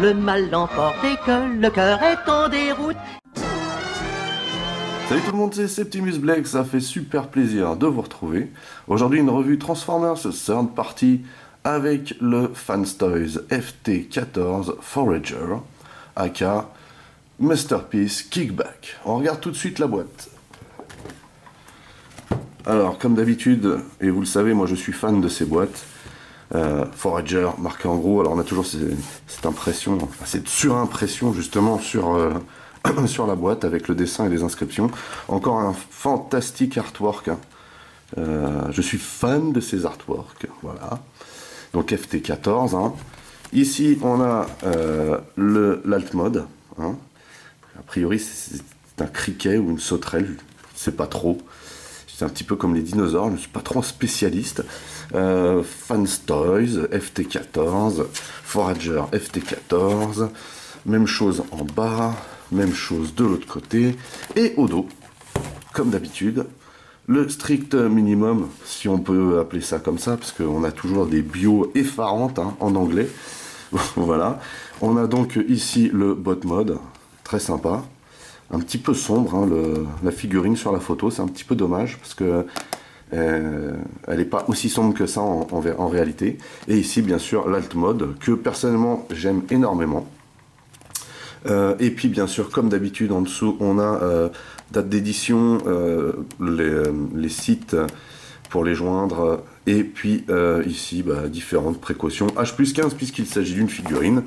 le mal l'emporte et que le cœur est en déroute. Salut tout le monde, c'est Septimus Black, ça fait super plaisir de vous retrouver. Aujourd'hui une revue Transformers Third Party avec le Fanstoys FT14 Forager, aka Masterpiece Kickback. On regarde tout de suite la boîte. Alors comme d'habitude, et vous le savez, moi je suis fan de ces boîtes. Forager marqué en gros, alors on a toujours cette impression, enfin, cette surimpression justement sur... sur la boîte avec le dessin et les inscriptions. Encore un fantastique artwork. Je suis fan de ces artworks. Voilà. Donc FT14. Hein. Ici, on a l'alt mode. Hein. A priori, c'est un criquet ou une sauterelle. C'est pas trop. C'est un petit peu comme les dinosaures. Je ne suis pas trop spécialiste. Fanstoys FT14. Forager FT14. Même chose en bas. Même chose de l'autre côté, et au dos, comme d'habitude, le strict minimum, si on peut appeler ça comme ça, parce qu'on a toujours des bios effarantes hein, en anglais. Voilà, on a donc ici le bot mode, très sympa, un petit peu sombre, hein, la figurine sur la photo, c'est un petit peu dommage, parce que elle n'est pas aussi sombre que ça en réalité. Et ici, bien sûr, l'alt mode, que personnellement j'aime énormément. Et puis bien sûr, comme d'habitude, en dessous, on a date d'édition, les sites pour les joindre, et puis ici, différentes précautions. H+15 puisqu'il s'agit d'une figurine.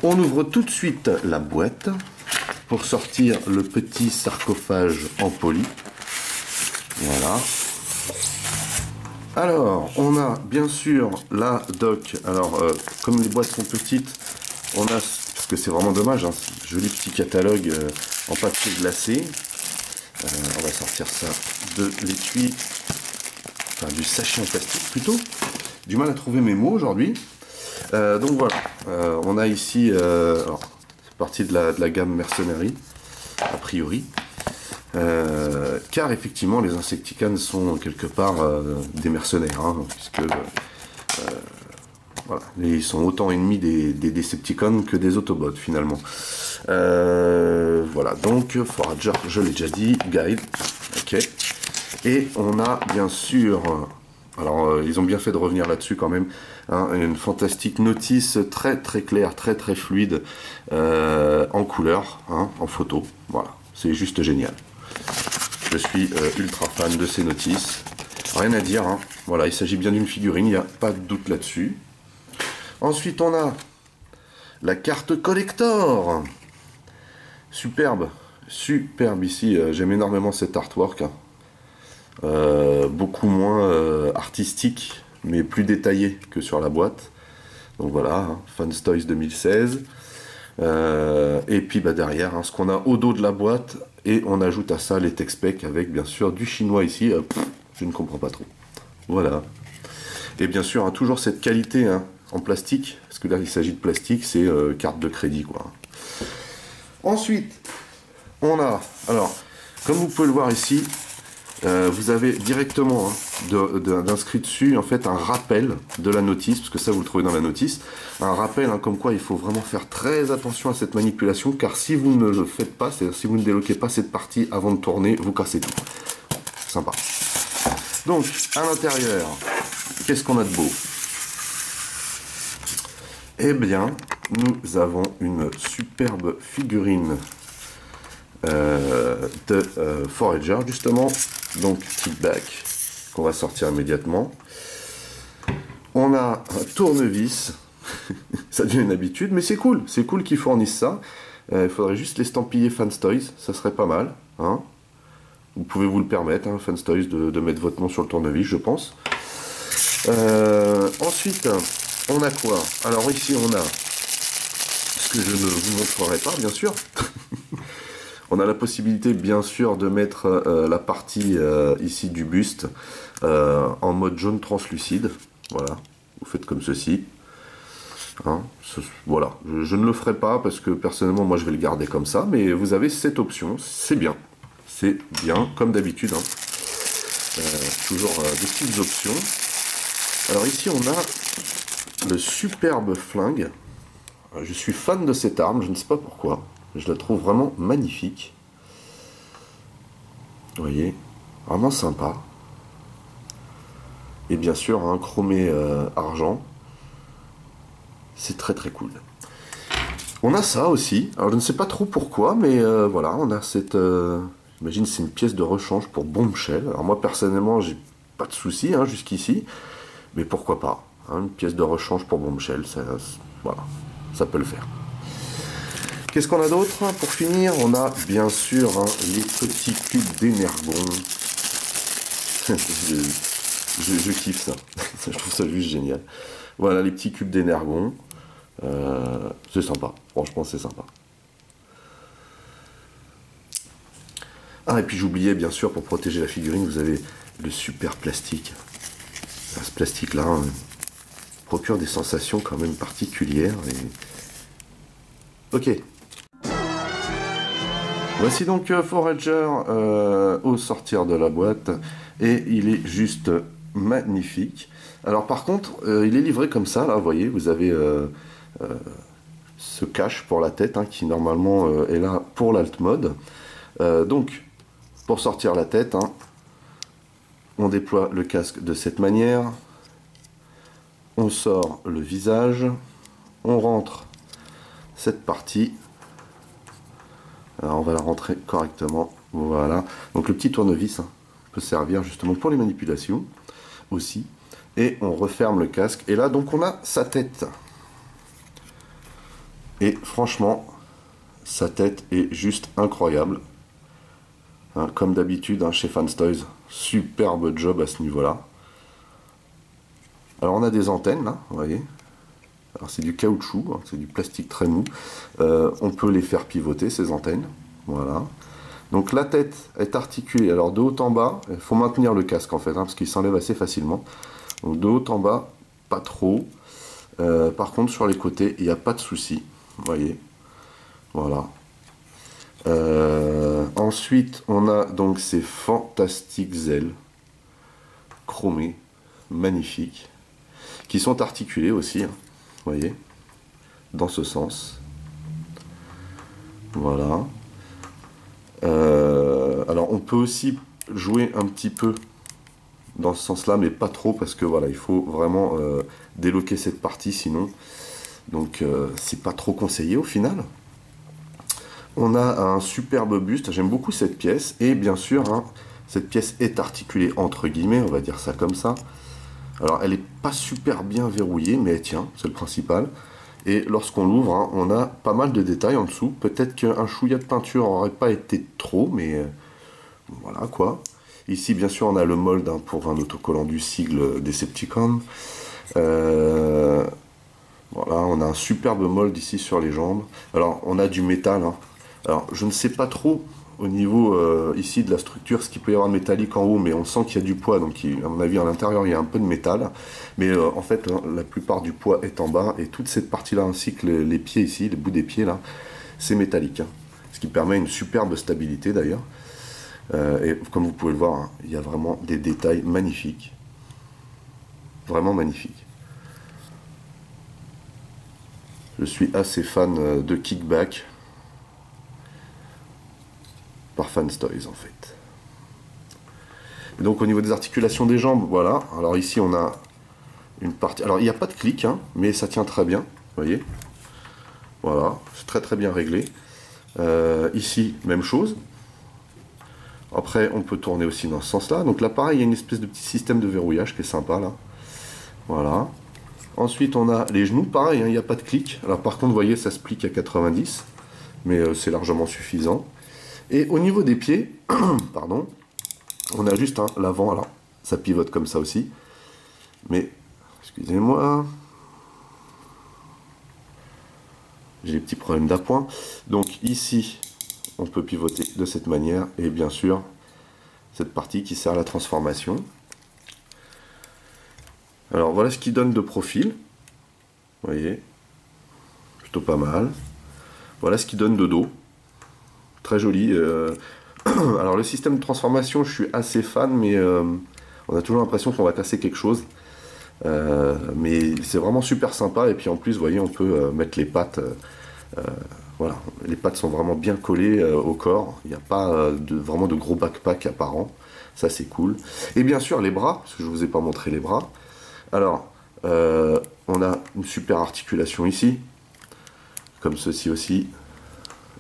On ouvre tout de suite la boîte pour sortir le petit sarcophage en poly. Voilà. Alors, on a bien sûr la doc. Alors, comme les boîtes sont petites, on a... que c'est vraiment dommage, hein, joli petit catalogue en papier glacé. On va sortir ça de l'étui, enfin du sachet en plastique plutôt. Du mal à trouver mes mots aujourd'hui. Donc voilà, on a ici, alors c'est parti de la gamme Mercenary, a priori. Car effectivement les Insecticons sont quelque part des mercenaires, hein, puisque... voilà, ils sont autant ennemis des Decepticons que des Autobots finalement. Voilà, donc Forager, je l'ai déjà dit, Guide, ok. Et on a bien sûr, alors ils ont bien fait de revenir là-dessus quand même, hein, une fantastique notice très très claire, très très fluide, en couleur, hein, en photo. Voilà, c'est juste génial. Je suis ultra fan de ces notices. Rien à dire, hein. Voilà, il s'agit bien d'une figurine, il n'y a pas de doute là-dessus. Ensuite, on a la carte collector. Superbe, superbe ici. J'aime énormément cet artwork. Beaucoup moins artistique, mais plus détaillé que sur la boîte. Donc voilà, hein, Fanstoys 2016. Et puis derrière, hein, ce qu'on a au dos de la boîte. Et on ajoute à ça les text specs avec bien sûr du chinois ici. Je ne comprends pas trop. Voilà. Et bien sûr, hein, toujours cette qualité... Hein, en plastique, parce que là il s'agit de plastique, c'est carte de crédit quoi. Ensuite, on a, alors, comme vous pouvez le voir ici, vous avez directement hein, d'inscrit dessus en fait un rappel de la notice, parce que ça vous le trouvez dans la notice, un rappel hein, comme quoi il faut vraiment faire très attention à cette manipulation, car si vous ne le faites pas, c'est-à-dire si vous ne débloquez pas cette partie avant de tourner, vous cassez tout. Sympa. Donc, à l'intérieur, qu'est-ce qu'on a de beau ? Eh bien, nous avons une superbe figurine de Forager, justement, donc Kickback, qu'on va sortir immédiatement. On a un tournevis, ça devient une habitude, mais c'est cool qu'ils fournissent ça. Il faudrait juste l'estampiller Fanstoys, ça serait pas mal. Hein. Vous pouvez vous le permettre, hein, Fanstoys, de mettre votre nom sur le tournevis, je pense. Ensuite... on a quoi? Alors ici on a ce que je ne vous montrerai pas bien sûr. On a la possibilité bien sûr de mettre la partie ici du buste en mode jaune translucide. Voilà, vous faites comme ceci. Hein, voilà, je ne le ferai pas parce que personnellement moi je vais le garder comme ça, mais vous avez cette option, c'est bien comme d'habitude. Hein. Toujours des petites options. Alors ici on a le superbe flingue, Je suis fan de cette arme, je ne sais pas pourquoi. Je la trouve vraiment magnifique. Vous voyez, vraiment sympa. Et bien sûr, un chromé argent. C'est très très cool. On a ça aussi. Alors je ne sais pas trop pourquoi, mais voilà, on a cette... j'imagine c'est une pièce de rechange pour Bombshell. Alors moi personnellement, j'ai pas de soucis hein, jusqu'ici. Mais pourquoi pas hein, une pièce de rechange pour Bombshell, voilà, ça peut le faire. Qu'est-ce qu'on a d'autre? Pour finir, on a bien sûr hein, les petits cubes d'énergon. je kiffe ça. Je trouve ça juste génial. Voilà les petits cubes d'énergon. C'est sympa. Franchement, c'est sympa. Ah, et puis j'oubliais, bien sûr, pour protéger la figurine, vous avez le super plastique. Ce plastique-là hein, procure des sensations quand même particulières. Ok. Voici donc Forager au sortir de la boîte et il est juste magnifique. Alors par contre, il est livré comme ça, là, vous voyez, vous avez ce cache pour la tête hein, qui normalement est là pour l'alt mode. Donc, pour sortir la tête, hein, on déploie le casque de cette manière, on sort le visage, on rentre cette partie. Alors on va la rentrer correctement, voilà. Donc le petit tournevis hein, peut servir justement pour les manipulations aussi. Et on referme le casque. Et là donc on a sa tête. Et franchement, sa tête est juste incroyable. Hein, comme d'habitude hein, chez Fanstoys, superbe job à ce niveau-là. Alors on a des antennes là, vous voyez. Alors c'est du caoutchouc, hein, c'est du plastique très mou. On peut les faire pivoter ces antennes. Voilà. Donc la tête est articulée. Alors de haut en bas, il faut maintenir le casque en fait, hein, parce qu'il s'enlève assez facilement. Donc de haut en bas, pas trop. Par contre sur les côtés, il n'y a pas de souci. Vous voyez. Voilà. Ensuite, on a donc ces fantastiques ailes chromées, magnifiques, qui sont articulées aussi. Hein. Vous voyez, dans ce sens. Voilà. Alors on peut aussi jouer un petit peu dans ce sens là mais pas trop parce que voilà il faut vraiment déloquer cette partie sinon donc c'est pas trop conseillé au final. On a un superbe buste, j'aime beaucoup cette pièce et bien sûr hein, cette pièce est articulée entre guillemets, on va dire ça comme ça. Alors elle est pas super bien verrouillée mais elle tient, c'est le principal. Et lorsqu'on l'ouvre, hein, on a pas mal de détails en dessous. Peut-être qu'un chouïa de peinture n'aurait pas été trop, mais voilà quoi. Ici, bien sûr, on a le mold hein, pour un autocollant du sigle Decepticon. Voilà, on a un superbe mold ici sur les jambes. Alors, on a du métal. Hein. Alors, je ne sais pas trop au niveau ici de la structure ce qu'il peut y avoir de métallique en haut, mais on sent qu'il y a du poids, donc à mon avis à l'intérieur il y a un peu de métal, mais en fait la plupart du poids est en bas, et toute cette partie là ainsi que les pieds ici, les bouts des pieds là, c'est métallique, hein, ce qui permet une superbe stabilité d'ailleurs, et comme vous pouvez le voir, hein, il y a vraiment des détails magnifiques, vraiment magnifiques. Je suis assez fan de Kickback, par Fanstoys en fait. Et donc au niveau des articulations des jambes, voilà. Alors ici on a une partie. Alors il n'y a pas de clic, hein, mais ça tient très bien. Vous voyez. Voilà, c'est très très bien réglé. Ici, même chose. Après, on peut tourner aussi dans ce sens-là. Donc là, pareil, il y a une espèce de petit système de verrouillage qui est sympa là. Voilà. Ensuite, on a les genoux, pareil, hein, il n'y a pas de clic. Alors par contre, vous voyez, ça se plie à 90, mais c'est largement suffisant. Et au niveau des pieds, pardon, on a juste hein, l'avant, alors ça pivote comme ça aussi, mais, excusez-moi, j'ai des petits problèmes d'appoint. Donc ici, on peut pivoter de cette manière, et bien sûr, cette partie qui sert à la transformation. Alors voilà ce qui donne de profil, vous voyez, plutôt pas mal. Voilà ce qui donne de dos. Très joli. Alors le système de transformation, je suis assez fan, mais on a toujours l'impression qu'on va casser quelque chose. Mais c'est vraiment super sympa. Et puis en plus, vous voyez, on peut mettre les pattes. Voilà, les pattes sont vraiment bien collées au corps. Il n'y a pas vraiment de gros backpack apparent. Ça, c'est cool. Et bien sûr, les bras, parce que je ne vous ai pas montré les bras. Alors, on a une super articulation ici. Comme ceci aussi.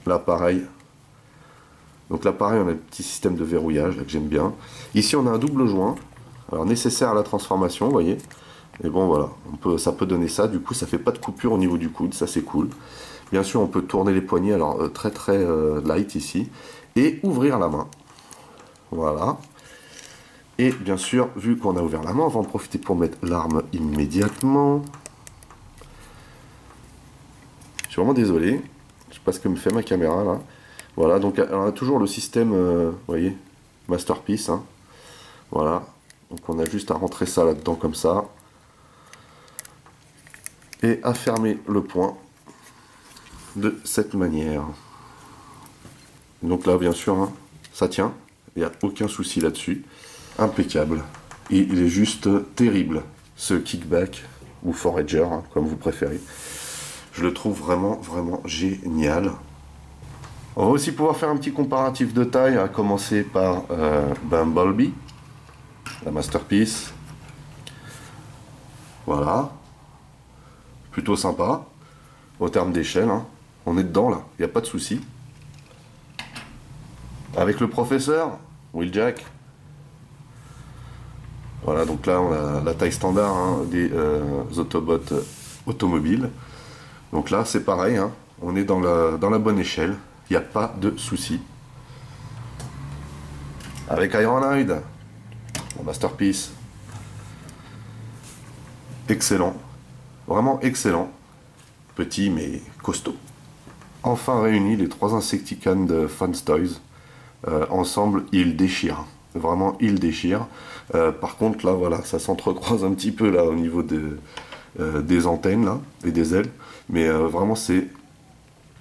Là, pareil. Donc là, pareil, on a un petit système de verrouillage là, que j'aime bien. Ici, on a un double joint. Alors, nécessaire à la transformation, vous voyez. Et bon, voilà, ça peut donner ça. Du coup, ça fait pas de coupure au niveau du coude. Ça, c'est cool. Bien sûr, on peut tourner les poignets, alors très très light ici. Et ouvrir la main. Voilà. Et bien sûr, vu qu'on a ouvert la main, on va en profiter pour mettre l'arme immédiatement. Je suis vraiment désolé. Je sais pas ce que me fait ma caméra là. Voilà, donc on a toujours le système, vous voyez, Masterpiece. Hein. Voilà. Donc on a juste à rentrer ça là-dedans comme ça. Et à fermer le poing de cette manière. Donc là, bien sûr, hein, ça tient. Il n'y a aucun souci là-dessus. Impeccable. Et il est juste terrible, ce kickback, ou forager, hein, comme vous préférez. Je le trouve vraiment, vraiment génial. On va aussi pouvoir faire un petit comparatif de taille, à commencer par Bumblebee, la Masterpiece. Voilà. Plutôt sympa, au terme d'échelle. Hein. On est dedans, là, il n'y a pas de souci. Avec le professeur, Wheeljack. Voilà, donc là, on a la taille standard hein, des Autobots automobiles. Donc là, c'est pareil, hein, on est dans la bonne échelle. Il n'y a pas de souci. Avec Ironhide, mon Masterpiece. Excellent. Vraiment excellent. Petit mais costaud. Enfin réunis les trois Insecticons de Fun Toys. Ensemble, ils déchirent. Vraiment, ils déchirent. Par contre, là, voilà, ça s'entrecroise un petit peu là au niveau des antennes là, et des ailes. Mais vraiment, c'est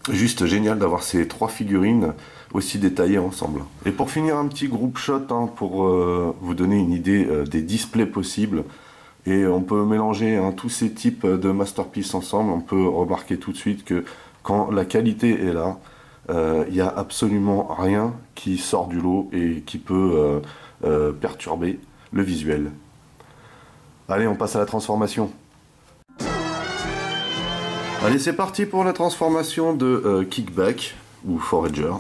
juste génial d'avoir ces trois figurines aussi détaillées ensemble. Et pour finir, un petit groupe shot hein, pour vous donner une idée des displays possibles. Et on peut mélanger hein, tous ces types de Masterpiece ensemble. On peut remarquer tout de suite que quand la qualité est là, il n'y a absolument rien qui sort du lot et qui peut perturber le visuel. Allez, on passe à la transformation. Allez, c'est parti pour la transformation de Kickback ou Forager.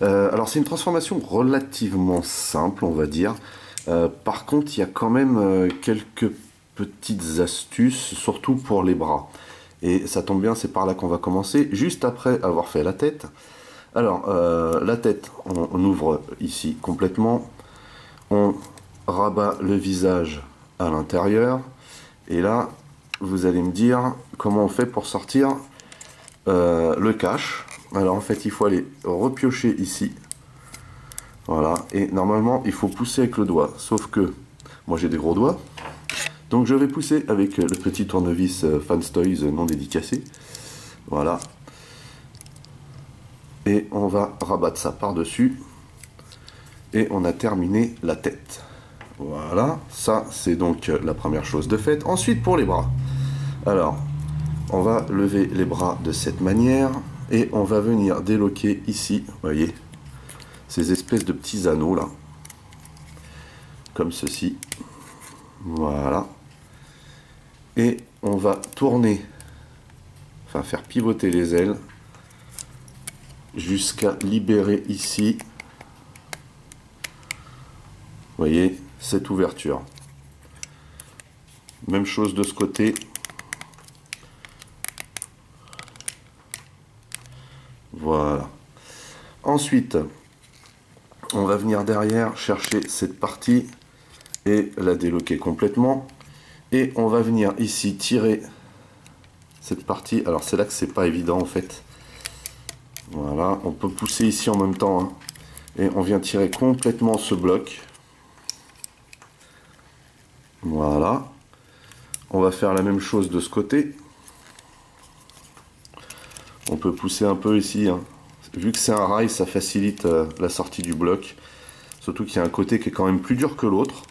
Alors, c'est une transformation relativement simple, on va dire. Par contre, il y a quand même quelques petites astuces, surtout pour les bras. Et ça tombe bien, c'est par là qu'on va commencer, juste après avoir fait la tête. Alors, la tête, on ouvre ici complètement. On rabat le visage à l'intérieur. Et là, vous allez me dire comment on fait pour sortir le cache. Alors, en fait, il faut aller repiocher ici. Voilà, et normalement il faut pousser avec le doigt, sauf que moi j'ai des gros doigts, donc je vais pousser avec le petit tournevis Fun Toys non dédicacé. Voilà, et on va rabattre ça par dessus, et on a terminé la tête. Voilà, ça c'est donc la première chose de faite. Ensuite pour les bras, alors on va lever les bras de cette manière, et on va venir déloquer ici, vous voyez, ces espèces de petits anneaux là, comme ceci. Voilà. Et on va tourner, enfin faire pivoter les ailes jusqu'à libérer ici, vous voyez, cette ouverture. Même chose de ce côté. Voilà. Ensuite, on va venir derrière chercher cette partie et la déloquer complètement. Et on va venir ici tirer cette partie. Alors c'est là que c'est pas évident en fait. Voilà, on peut pousser ici en même temps. Hein. Et on vient tirer complètement ce bloc. Voilà. On va faire la même chose de ce côté. On peut pousser un peu ici. Hein. Vu que c'est un rail, ça facilite la sortie du bloc. Surtout qu'il y a un côté qui est quand même plus dur que l'autre.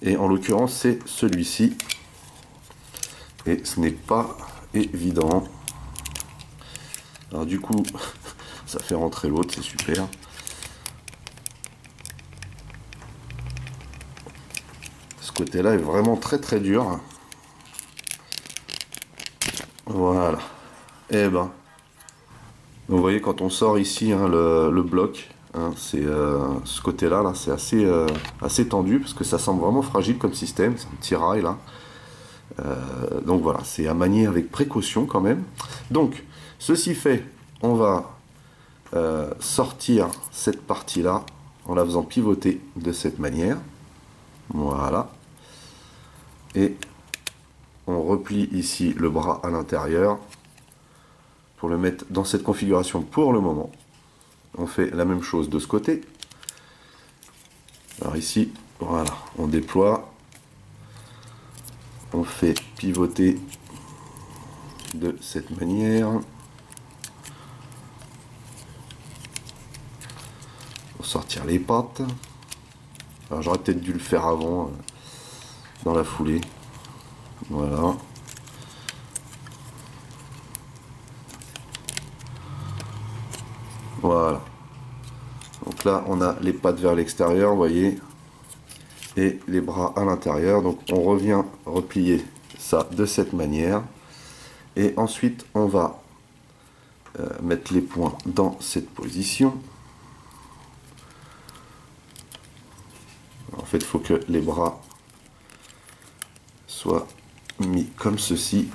Et en l'occurrence, c'est celui-ci. Et ce n'est pas évident. Alors du coup, ça fait rentrer l'autre, c'est super. Ce côté-là est vraiment très dur. Voilà. Et ben, vous voyez quand on sort ici hein, le bloc, hein, c'est ce côté-là, là, c'est assez tendu parce que ça semble vraiment fragile comme système. C'est un petit rail là. Donc voilà, c'est à manier avec précaution quand même. Donc, ceci fait, on va sortir cette partie-là en la faisant pivoter de cette manière. Voilà. Et on replie ici le bras à l'intérieur pour le mettre dans cette configuration pour le moment. On fait la même chose de ce côté. Alors ici, voilà, on déploie. On fait pivoter de cette manière. Pour sortir les pattes. Alors j'aurais peut-être dû le faire avant, dans la foulée. Voilà. Voilà. Donc là, on a les pattes vers l'extérieur, vous voyez. Et les bras à l'intérieur. Donc on revient replier ça de cette manière. Et ensuite, on va mettre les points dans cette position. En fait, il faut que les bras soient mis comme ceci.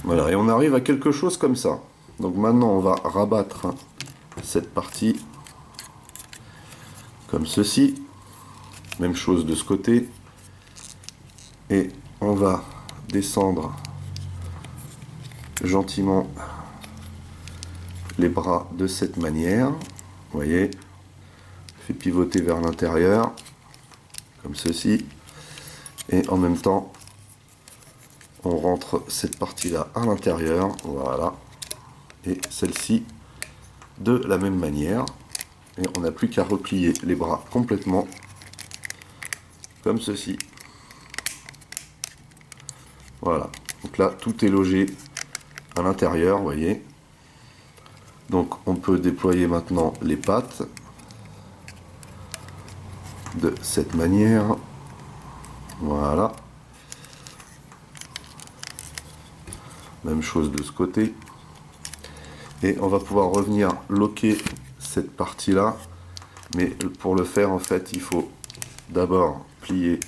Voilà, et on arrive à quelque chose comme ça. Donc maintenant, on va rabattre cette partie comme ceci. Même chose de ce côté. Et on va descendre gentiment les bras de cette manière. Vous voyez, fait pivoter vers l'intérieur, comme ceci. Et en même temps, on rentre cette partie-là à l'intérieur. Voilà. Et celle-ci de la même manière. Et on n'a plus qu'à replier les bras complètement comme ceci. Voilà. Donc là, tout est logé à l'intérieur, vous voyez. Donc on peut déployer maintenant les pattes de cette manière. Voilà. Même chose de ce côté. Et on va pouvoir revenir loquer cette partie-là. Mais pour le faire, en fait, il faut d'abord plier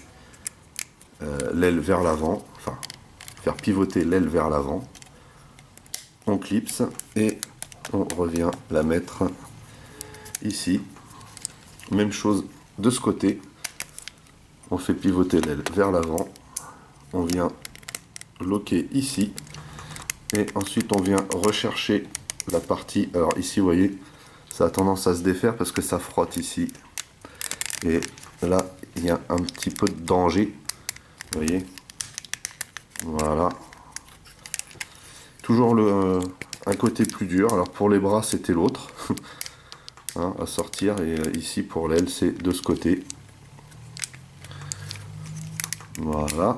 l'aile vers l'avant. Enfin, faire pivoter l'aile vers l'avant. On clipse et on revient la mettre ici. Même chose de ce côté. On fait pivoter l'aile vers l'avant. On vient loquer ici. Et ensuite, on vient rechercher la partie. Alors ici, vous voyez, ça a tendance à se défaire parce que ça frotte ici. Et là, il y a un petit peu de danger. Vous voyez. Voilà. Toujours un côté plus dur. Alors pour les bras, c'était l'autre. Hein, à sortir. Et ici, pour l'aile, c'est de ce côté. Voilà.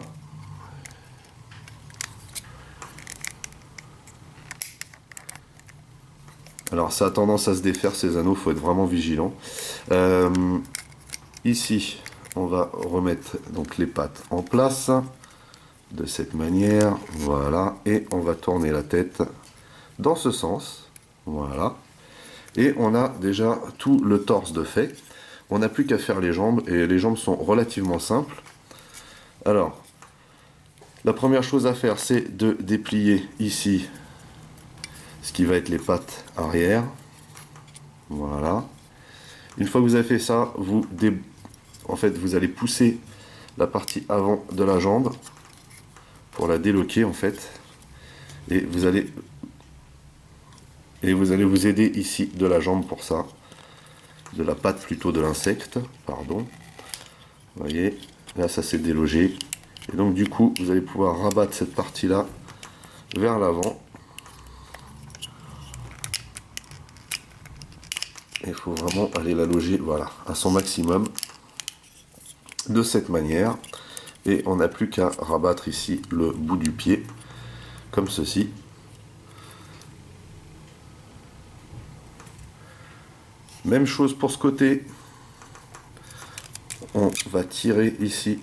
Alors ça a tendance à se défaire ces anneaux, il faut être vraiment vigilant. Ici, on va remettre donc les pattes en place de cette manière, voilà, et on va tourner la tête dans ce sens, voilà. Et on a déjà tout le torse de fait. On n'a plus qu'à faire les jambes, et les jambes sont relativement simples. Alors, la première chose à faire, c'est de déplier ici ce qui va être les pattes arrière. Voilà. Une fois que vous avez fait ça, en fait, vous allez pousser la partie avant de la jambe pour la déloquer en fait. Et vous allez vous aider ici de la jambe pour ça. De la patte plutôt de l'insecte, pardon. Vous voyez, là ça s'est délogé. Et donc du coup, vous allez pouvoir rabattre cette partie-là vers l'avant. Il faut vraiment aller la loger, voilà, à son maximum. de cette manière. Et on n'a plus qu'à rabattre ici le bout du pied, comme ceci. Même chose pour ce côté. On va tirer ici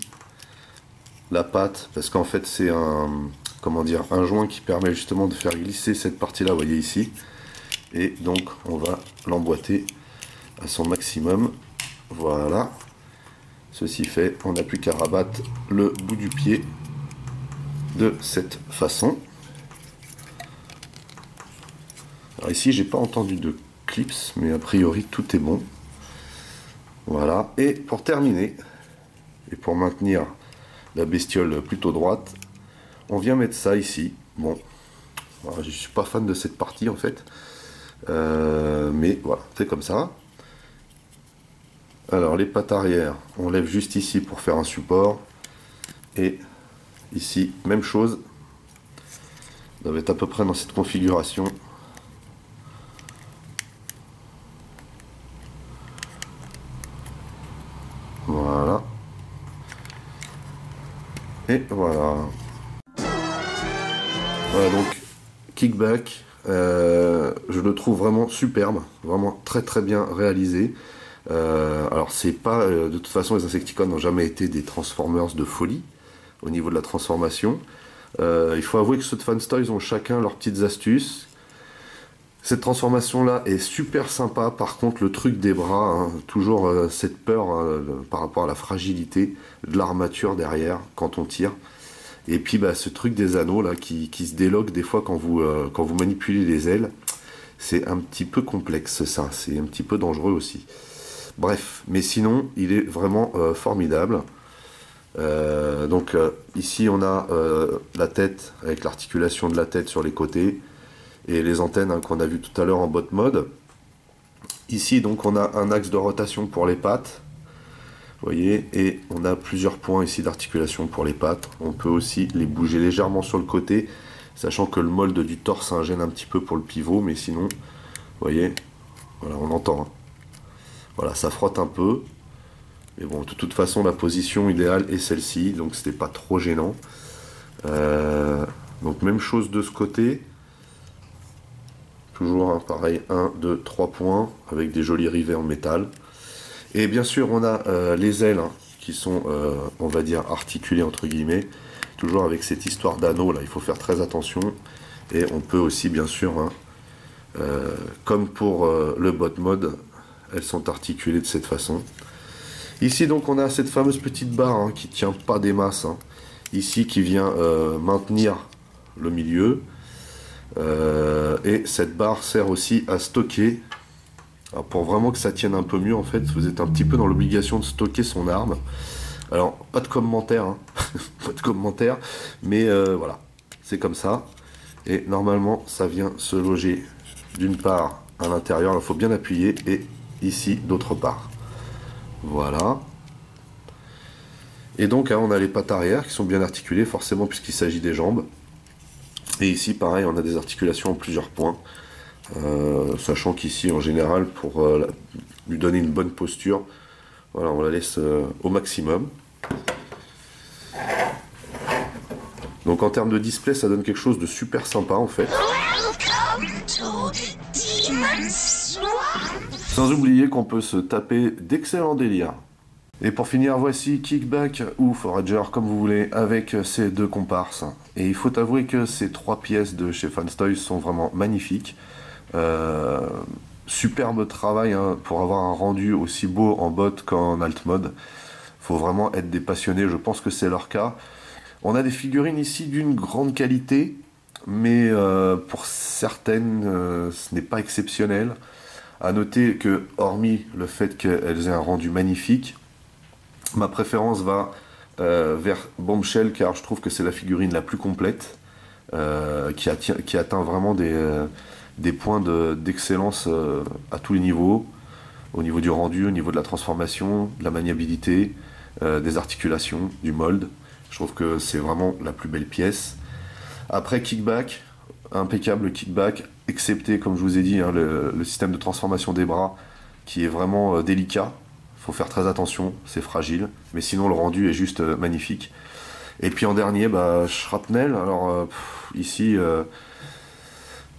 la patte, parce qu'en fait c'est un, comment dire, un joint qui permet justement de faire glisser cette partie-là, vous voyez ici. Et donc on va l'emboîter à son maximum. Voilà. Ceci fait, on n'a plus qu'à rabattre le bout du pied de cette façon. Alors ici, j'ai pas entendu de clips, mais a priori tout est bon. Voilà. Et pour terminer, et pour maintenir la bestiole plutôt droite, on vient mettre ça ici. Bon, voilà, je suis pas fan de cette partie en fait, mais voilà, c'est comme ça. Alors les pattes arrière, on lève juste ici pour faire un support. Et ici, même chose. Ça va être à peu près dans cette configuration. Voilà. Et voilà. Voilà donc, kickback. Je le trouve vraiment superbe. Vraiment très très bien réalisé. Alors c'est pas, de toute façon les Insecticons n'ont jamais été des Transformers de folie au niveau de la transformation. Il faut avouer que ceux de Fanstoys ont chacun leurs petites astuces. Cette transformation là est super sympa. Par contre le truc des bras, hein, toujours cette peur par rapport à la fragilité de l'armature derrière quand on tire. Et puis bah, ce truc des anneaux là qui se déloque des fois quand vous manipulez les ailes. C'est un petit peu complexe ça, c'est un petit peu dangereux aussi. Bref, mais sinon, il est vraiment formidable. Donc ici, on a la tête avec l'articulation de la tête sur les côtés et les antennes hein, qu'on a vu tout à l'heure en bot mode. Ici, donc, on a un axe de rotation pour les pattes. Vous voyez, et on a plusieurs points ici d'articulation pour les pattes. On peut aussi les bouger légèrement sur le côté, sachant que le mold du torse hein, gêne un petit peu pour le pivot, mais sinon, vous voyez, voilà, on entend. Hein. Voilà, ça frotte un peu. Mais bon, de toute façon, la position idéale est celle-ci, donc c'était pas trop gênant. Donc même chose de ce côté. Toujours hein, pareil, 1, 2, 3 points, avec des jolis rivets en métal. Et bien sûr, on a les ailes, hein, qui sont, on va dire, articulées, entre guillemets. Toujours avec cette histoire d'anneau, là, il faut faire très attention. Et on peut aussi, bien sûr, hein, comme pour le bot mode, elles sont articulées de cette façon. Ici donc on a cette fameuse petite barre hein, qui tient pas des masses. Hein. Ici qui vient maintenir le milieu. Et cette barre sert aussi à stocker. Alors pour vraiment que ça tienne un peu mieux en fait, vous êtes un petit peu dans l'obligation de stocker son arme. Alors pas de commentaire, hein. Pas de commentaire, mais voilà, c'est comme ça. Et normalement ça vient se loger d'une part à l'intérieur, il faut bien appuyer, et ici d'autre part. Voilà. Et donc hein, on a les pattes arrière qui sont bien articulées forcément puisqu'il s'agit des jambes. Et ici pareil on a des articulations en plusieurs points. Sachant qu'ici en général pour lui donner une bonne posture, voilà, on la laisse au maximum. Donc en termes de display ça donne quelque chose de super sympa en fait. Sans oublier qu'on peut se taper d'excellents délires. Et pour finir, voici Kickback ou Forager, comme vous voulez, avec ces deux comparses. Et il faut avouer que ces trois pièces de chez Fanstoys sont vraiment magnifiques. Superbe travail hein, pour avoir un rendu aussi beau en bot qu'en alt mode. Faut vraiment être des passionnés, je pense que c'est leur cas. On a des figurines ici d'une grande qualité, mais pour certaines, ce n'est pas exceptionnel. À noter que, hormis le fait qu'elles aient un rendu magnifique, ma préférence va vers Bombshell, car je trouve que c'est la figurine la plus complète, qui atteint vraiment des points d'excellence à tous les niveaux, au niveau du rendu, au niveau de la transformation, de la maniabilité, des articulations, du mold. Je trouve que c'est vraiment la plus belle pièce. Après Kickback, impeccable Kickback, excepté, comme je vous ai dit, hein, le système de transformation des bras, qui est vraiment délicat. faut faire très attention, c'est fragile, mais sinon le rendu est juste magnifique. Et puis en dernier, bah, Shrapnel. Alors ici,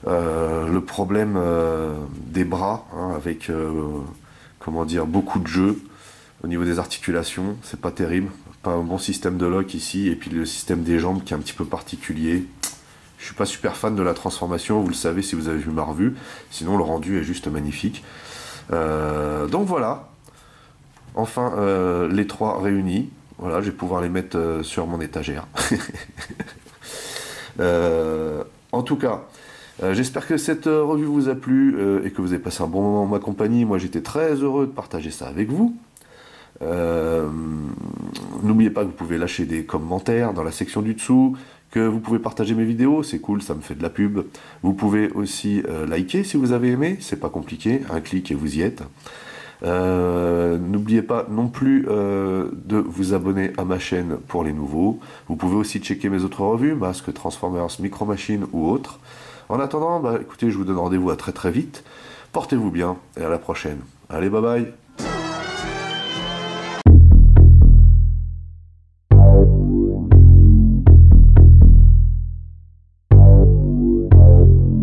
le problème des bras, hein, avec comment dire, beaucoup de jeu au niveau des articulations, c'est pas terrible. Pas un bon système de lock ici, et puis le système des jambes qui est un petit peu particulier. Je suis pas super fan de la transformation, vous le savez si vous avez vu ma revue. Sinon le rendu est juste magnifique. Donc voilà. Enfin, les trois réunis. Voilà, je vais pouvoir les mettre sur mon étagère. En tout cas, j'espère que cette revue vous a plu et que vous avez passé un bon moment en ma compagnie. Moi, j'étais très heureux de partager ça avec vous. N'oubliez pas que vous pouvez lâcher des commentaires dans la section du dessous, que vous pouvez partager mes vidéos, c'est cool, ça me fait de la pub. Vous pouvez aussi liker si vous avez aimé, c'est pas compliqué, un clic et vous y êtes. N'oubliez pas non plus de vous abonner à ma chaîne pour les nouveaux. Vous pouvez aussi checker mes autres revues, Masque, Transformers, Micro Machines ou autres. En attendant, bah, écoutez, je vous donne rendez-vous à très très vite. Portez-vous bien et à la prochaine. Allez, bye bye.